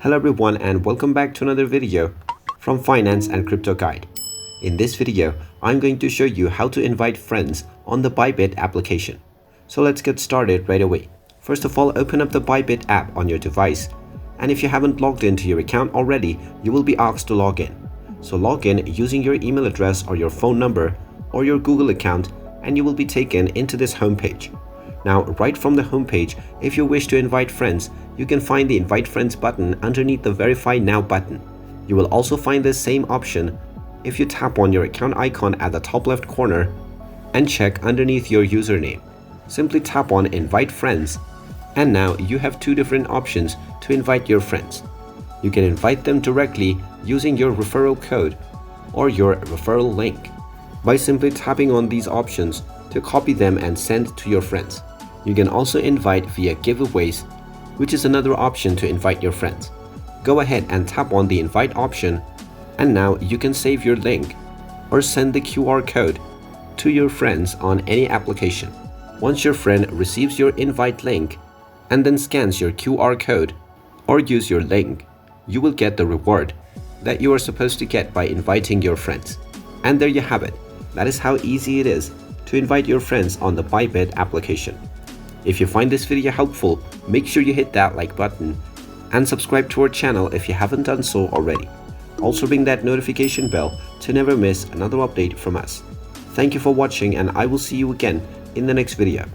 Hello everyone and welcome back to another video from Finance and Crypto Guide. In this video, I'm going to show you how to invite friends on the Bybit application. So let's get started right away. First of all, open up the Bybit app on your device. And if you haven't logged into your account already, you will be asked to log in. So log in using your email address or your phone number or your Google account and you will be taken into this homepage. Now, right from the homepage, if you wish to invite friends, you can find the Invite Friends button underneath the Verify Now button. You will also find the same option if you tap on your account icon at the top left corner and check underneath your username. Simply tap on Invite Friends, and now you have two different options to invite your friends. You can invite them directly using your referral code or your referral link by simply tapping on these options to copy them and send to your friends. You can also invite via giveaways, which is another option to invite your friends. Go ahead and tap on the invite option, and now you can save your link or send the QR code to your friends on any application. Once your friend receives your invite link and then scans your QR code or use your link, you will get the reward that you are supposed to get by inviting your friends. And there you have it. That is how easy it is to invite your friends on the Bybit application. If you find this video helpful, make sure you hit that like button and subscribe to our channel if you haven't done so already. Also ring that notification bell to never miss another update from us. Thank you for watching, and I will see you again in the next video.